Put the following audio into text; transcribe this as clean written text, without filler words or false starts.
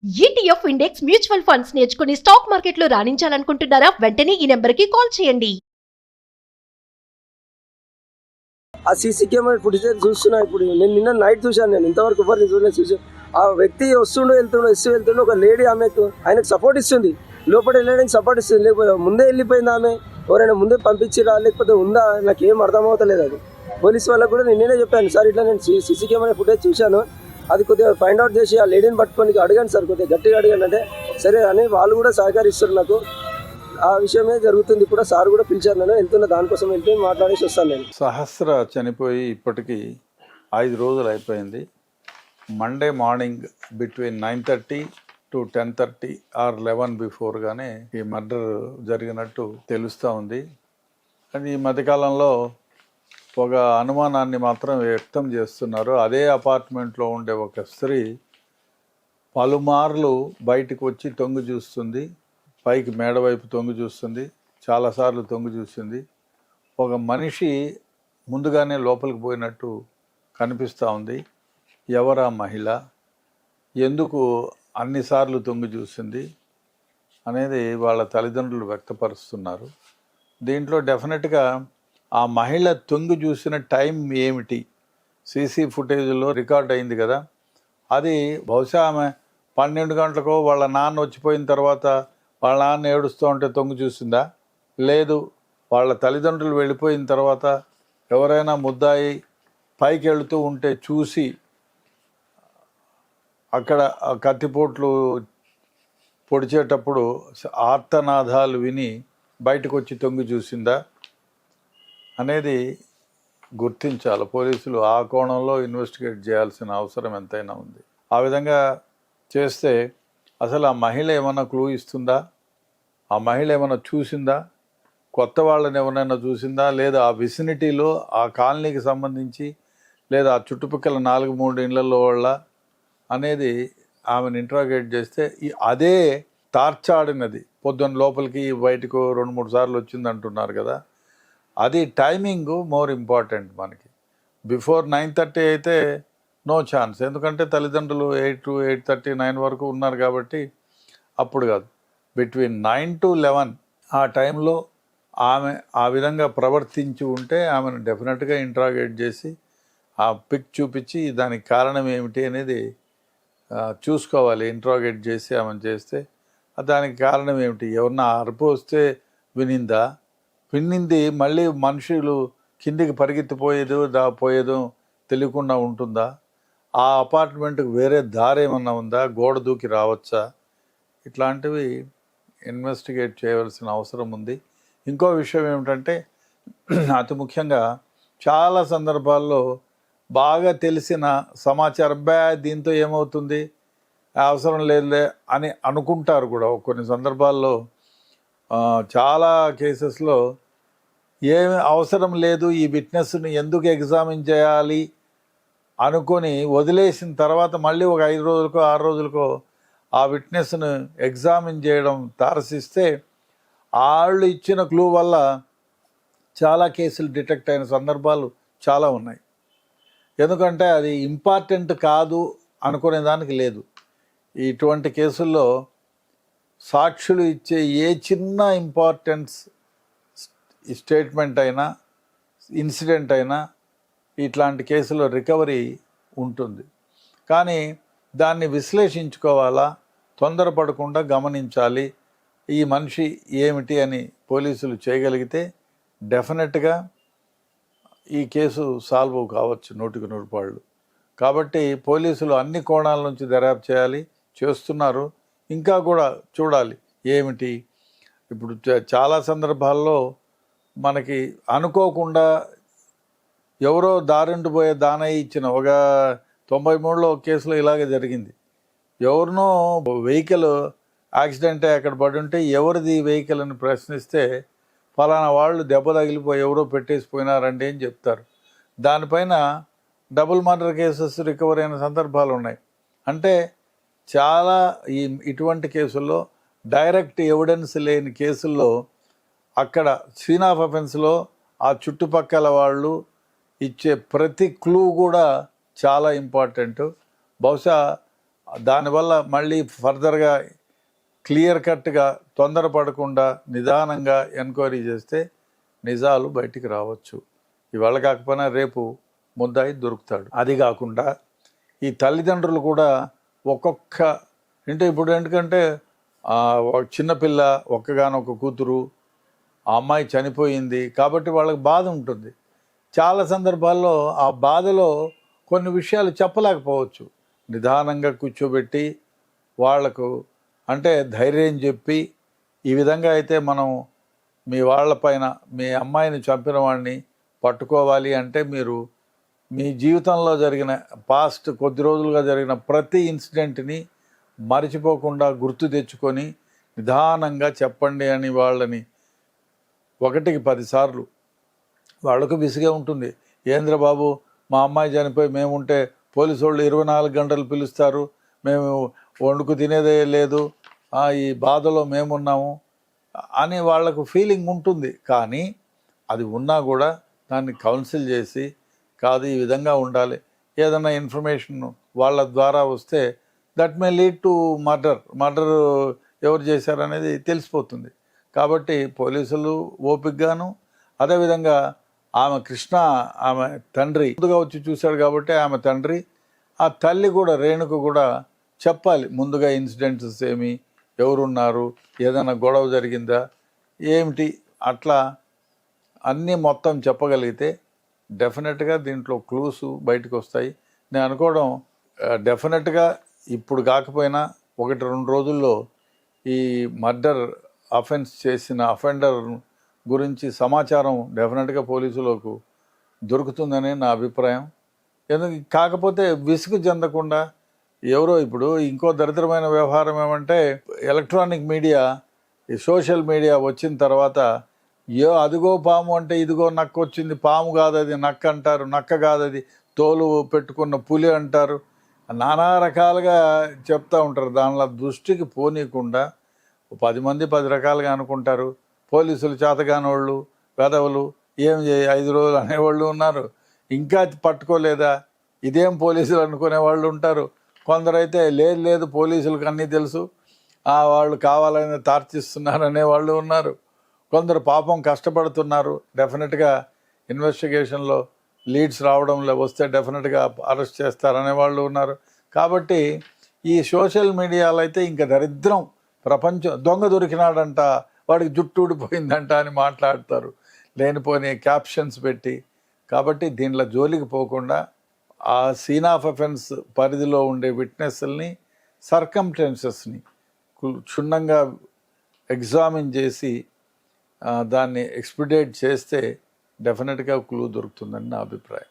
ETF index mutual funds నేర్చుకుని stock మార్కెట్లో రాణించాలనుకుంటున్నారా? వెంటనే ఈ నెంబర్కి కాల్ చేయండి. ఆ సీసీ కెమెరా ఫుటేజ్ చూస్తున్నా. ఇప్పుడు నేను నిన్న నైట్ చూశాను. నేను ఇంతవరకు ఎవరిని చూడలేదు. చూసాను ఆ వ్యక్తి వస్తుండో వెళ్తుండో ఒక లేడీ ఆయనకు సపోర్ట్ ఇస్తుంది. లోపల వెళ్ళడానికి సపోర్ట్ ఇస్తుంది. లేకపోతే ముందే వెళ్ళిపోయింది ఆమె. ఎవరైనా ముందే పంపించిరా లేకపోతే ఉందా నాకు ఏం అర్థమవుతలేదు. అది పోలీస్ వాళ్ళకు కూడా నేనే చెప్పాను, సార్ ఇట్లా నేను సీసీ కెమెరా ఫుటేజ్ చూశాను, అది కొద్దిగా ఫైండ్ అవుట్ చేసి ఆ లేడీని పట్టుకొని అడిగాను సార్, కొద్దిగా గట్టిగా అడిగాను. అంటే సరే అని వాళ్ళు కూడా సహకరిస్తారు నాకు. ఆ విషయమే జరుగుతుంది. ఇప్పుడు సార్ కూడా పిలిచారు, నేను వెళ్తున్నా, దానికోసం వెళ్తే మాట్లాడేసి వస్తాను. నేను సహస్ర చనిపోయి ఇప్పటికీ 5 రోజులు అయిపోయింది. Monday morning between 9:30 to 10:30 or 11 బిఫోర్గానే ఈ మర్డర్ జరిగినట్టు తెలుస్తూ ఉంది. కానీ ఈ మధ్యకాలంలో ఒక అనుమానాన్ని మాత్రం వ్యక్తం చేస్తున్నారు. అదే అపార్ట్మెంట్లో ఉండే ఒక స్త్రీ పలుమార్లు బయటకు వచ్చి తొంగి చూస్తుంది, పైకి మేడ వైపు తొంగి చూస్తుంది, చాలాసార్లు తొంగి చూసింది. ఒక మనిషి ముందుగానే లోపలికి పోయినట్టు కనిపిస్తూ ఉంది. ఎవరా మహిళ, ఎందుకు అన్నిసార్లు తొంగి చూసింది అనేది వాళ్ళ తల్లిదండ్రులు వ్యక్తపరుస్తున్నారు. దీంట్లో డెఫినెట్గా ఆ మహిళ తొంగి చూసిన టైం ఏమిటి, సీసీ ఫుటేజ్లో రికార్డ్ అయింది కదా, అది బహుశా ఆమె 12 గంటలకో వాళ్ళ నాన్న వచ్చిపోయిన తర్వాత వాళ్ళ నాన్న ఏడుస్తూ ఉంటే తొంగి చూసిందా, లేదు వాళ్ళ తల్లిదండ్రులు వెళ్ళిపోయిన తర్వాత ఎవరైనా ముద్దాయి పైకి వెళుతూ ఉంటే చూసి అక్కడ కత్తిపోట్లు పొడిచేటప్పుడు ఆర్తనాదాలు విని బయటకు వచ్చి తొంగి చూసిందా అనేది గుర్తించాలి. పోలీసులు ఆ కోణంలో ఇన్వెస్టిగేట్ చేయాల్సిన అవసరం ఎంతైనా ఉంది. ఆ విధంగా చేస్తే అసలు ఆ మహిళ ఏమైనా క్లూ ఇస్తుందా, ఆ మహిళ ఏమైనా చూసిందా, కొత్త వాళ్ళని ఎవరైనా చూసిందా, లేదా ఆ విసినిటీలో ఆ కాలనీకి సంబంధించి లేదా ఆ చుట్టుపక్కల 4-3 ఇళ్లలో వాళ్ళ అనేది ఆమెను ఇంట్రాగేట్ చేస్తే అదే తార్చాడినది పొద్దున్న లోపలికి బయటకు 2-3 సార్లు వచ్చింది అంటున్నారు కదా, అది టైమింగ్ మోర్ ఇంపార్టెంట్ మనకి. బిఫోర్ 9:30 అయితే నో ఛాన్స్, ఎందుకంటే తల్లిదండ్రులు 8 to 8:30, 9 వరకు ఉన్నారు కాబట్టి అప్పుడు కాదు. బిట్వీన్ 9 to 11 ఆ టైంలో ఆమె ఆ విధంగా ప్రవర్తించి ఉంటే ఆమెను డెఫినెట్గా ఇంట్రాగేట్ చేసి ఆ పిక్ చూపించి దానికి కారణం ఏమిటి అనేది చూసుకోవాలి. ఇంట్రాగేట్ చేసి ఆమెను చేస్తే దానికి కారణం ఏమిటి, ఎవరన్నా అరుపు వస్తే వినింది మళ్ళీ మనుషులు కిందికి పరిగెత్తిపోయేదో తెలియకుండా ఉంటుందా, ఆ అపార్ట్మెంట్కి వేరే దారి ఏమన్నా ఉందా, గోడ దూకి రావచ్చా, ఇట్లాంటివి ఇన్వెస్టిగేట్ చేయవలసిన అవసరం ఉంది. ఇంకో విషయం ఏమిటంటే అతి ముఖ్యంగా చాలా సందర్భాల్లో బాగా తెలిసిన సమాచారం దీంతో ఏమవుతుంది, అవసరం లేదులే అని అనుకుంటారు కూడా. కొన్ని సందర్భాల్లో చాలా కేసెస్లో ఏమి అవసరం లేదు, ఈ విట్నెస్ని ఎందుకు ఎగ్జామిన్ చేయాలి అనుకొని వదిలేసిన తర్వాత మళ్ళీ ఒక 5 రోజులకో 6 రోజులకో ఆ విట్నెస్ను ఎగ్జామిన్ చేయడం తారసిస్తే వాళ్ళు ఇచ్చిన క్లూ వల్ల చాలా కేసులు డిటెక్ట్ అయిన సందర్భాలు చాలా ఉన్నాయి. ఎందుకంటే అది ఇంపార్టెంట్ కాదు అనుకునే దానికి లేదు. ఇటువంటి కేసుల్లో సాక్షులు ఇచ్చే ఏ చిన్న ఇంపార్టెన్స్ స్టేట్మెంట్ అయినా ఇన్సిడెంట్ అయినా ఇట్లాంటి కేసులో రికవరీ ఉంటుంది. కానీ దాన్ని విశ్లేషించుకోవాలా, తొందరపడకుండా గమనించాలి ఈ మనిషి ఏమిటి అని పోలీసులు చేయగలిగితే డెఫినెట్గా ఈ కేసు సాల్వ్ కావచ్చు 100%. కాబట్టి పోలీసులు అన్ని కోణాల నుంచి దర్యాప్తు చేయాలి, చేస్తున్నారు, ఇంకా కూడా చూడాలి ఏమిటి. ఇప్పుడు చాలా సందర్భాల్లో మనకి అనుకోకుండా ఎవరో దారిండిపోయే దానయ్య ఇచ్చిన ఒక 93లో ఒక కేసులో ఇలాగే జరిగింది. ఎవరినో వెహికల్ యాక్సిడెంట్ అక్కడ పడి ఉంటే ఎవరిది వెహికల్ అని ప్రశ్నిస్తే ఫలానా వాళ్ళు దెబ్బ తగిలిపోయి ఎవరో పెట్టేసిపోయినారండి అని చెప్తారు. దానిపైన డబుల్ మర్డర్ కేసెస్ రికవరీ అయిన సందర్భాలు ఉన్నాయి. అంటే చాలా ఇటువంటి కేసుల్లో డైరెక్ట్ ఎవిడెన్స్ లేని కేసుల్లో అక్కడ సీన్ ఆఫ్ అఫెన్స్లో ఆ చుట్టుపక్కల వాళ్ళు ఇచ్చే ప్రతి క్లూ కూడా చాలా ఇంపార్టెంట్. బహుశా దానివల్ల మళ్ళీ ఫర్దర్గా క్లియర్ కట్గా తొందరపడకుండా నిదానంగా ఎంక్వైరీ చేస్తే నిజాలు బయటికి రావచ్చు. ఇవాళ కాకపోయినా రేపు ముద్దాయి దొరుకుతాడు. అది కాకుండా ఈ తల్లిదండ్రులు కూడా ఒక్కొక్క ఇప్పుడు ఎందుకంటే ఒక చిన్నపిల్ల ఒక్కగానొక్క కూతురు, ఆ అమ్మాయి చనిపోయింది కాబట్టి వాళ్ళకి బాధ ఉంటుంది. చాలా సందర్భాల్లో ఆ బాధలో కొన్ని విషయాలు చెప్పలేకపోవచ్చు. నిదానంగా కూర్చోబెట్టి వాళ్లకు అంటే ధైర్యం చెప్పి, ఈ విధంగా అయితే మనం మీ వాళ్ళపైన మీ అమ్మాయిని చంపిన వాడిని పట్టుకోవాలి అంటే మీరు మీ జీవితంలో జరిగిన పాస్ట్ కొద్ది రోజులుగా జరిగిన ప్రతి ఇన్సిడెంట్ని మర్చిపోకుండా గుర్తు తెచ్చుకొని నిదానంగా చెప్పండి అని వాళ్ళని 1కి 10 సార్లు. వాళ్ళకు విసిగే ఉంటుంది. ఏంద్రబాబు మా అమ్మాయి చనిపోయి మేముంటే పోలీసు వాళ్ళు 24 గంటలు పిలుస్తారు, మేము వండుకు తినేదే లేదు, ఈ బాధలో మేమున్నాము అని వాళ్లకు ఫీలింగ్ ఉంటుంది. కానీ అది ఉన్నా కూడా దాన్ని కౌన్సిల్ చేసి కాదు ఈ విధంగా ఉండాలి, ఏదైనా ఇన్ఫర్మేషన్ వాళ్ళ ద్వారా వస్తే that may lead to murder ఎవరు చేశారనేది తెలిసిపోతుంది. కాబట్టి పోలీసులు ఓపికగాను, అదేవిధంగా ఆమె కృష్ణ ఆమె తండ్రి ముందుగా వచ్చి చూశాడు కాబట్టి ఆమె తండ్రి, ఆ తల్లి కూడా రేణుకు కూడా చెప్పాలి ముందుగా ఇన్సిడెంట్స్ ఏమి, ఎవరున్నారు, ఏదైనా గొడవ జరిగిందా ఏమిటి, అట్లా అన్నీ మొత్తం చెప్పగలిగితే డెఫినెట్గా దీంట్లో క్లూస్ బయటకు వస్తాయి. నేను అనుకోవడం డెఫినెట్గా ఇప్పుడు కాకపోయినా 1-2 రోజుల్లో ఈ మర్డర్ అఫెన్స్ చేసిన అఫెండర్ గురించి సమాచారం డెఫినెట్గా పోలీసులకు దొరుకుతుందని నా అభిప్రాయం. ఎందుకు కాకపోతే విసుగు చెందకుండా ఎవరో ఇప్పుడు ఇంకో దరిద్రమైన వ్యవహారం ఏమంటే ఎలక్ట్రానిక్ మీడియా, ఈ సోషల్ మీడియా వచ్చిన తర్వాత అదిగో పాము అంటే ఇదిగో నక్క వచ్చింది, పాము కాదు అది నక్క అంటారు, నక్క కాదు అది తోలు పెట్టుకున్న పులి అంటారు, నానా రకాలుగా చెప్తూ ఉంటారు. దానిలో దృష్టికి పోనీయకుండా 10 మంది 10 రకాలుగా అనుకుంటారు. పోలీసులు చేతగానోళ్ళు వెధవలు ఏం 5 రోజులు అనేవాళ్ళు ఉన్నారు, ఇంకా పట్టుకోలేదా ఇదేం పోలీసులు అనుకునే వాళ్ళు ఉంటారు. కొందరైతే లేదు పోలీసులకు అన్నీ తెలుసు, వాళ్ళు కావాలని తార్చిస్తున్నారు అనేవాళ్ళు ఉన్నారు. కొందరు పాపం కష్టపడుతున్నారు, డెఫినెట్గా ఇన్వెస్టిగేషన్లో లీడ్స్ రావడంలో వస్తే డెఫినెట్గా అరెస్ట్ చేస్తారనే వాళ్ళు ఉన్నారు. కాబట్టి ఈ సోషల్ మీడియాలో అయితే ఇంకా దరిద్రం, ప్రపంచం దొంగ దొరికినాడంట, వాడికి జుట్టు ఊడిపోయిందంట అని మాట్లాడతారు లేనిపోని క్యాప్షన్స్ పెట్టి. కాబట్టి దీనిలో జోలికి పోకుండా ఆ సీన్ ఆఫ్ అఫెన్స్ పరిధిలో ఉండే విట్నెస్ల్ని, సర్కమ్స్టెన్సెస్ని క్షుణ్ణంగా ఎగ్జామిన్ చేసి దాన్ని ఎక్స్పిడేట్ చేస్తే డెఫినెట్గా క్లూ దొరుకుతుందని నా అభిప్రాయం.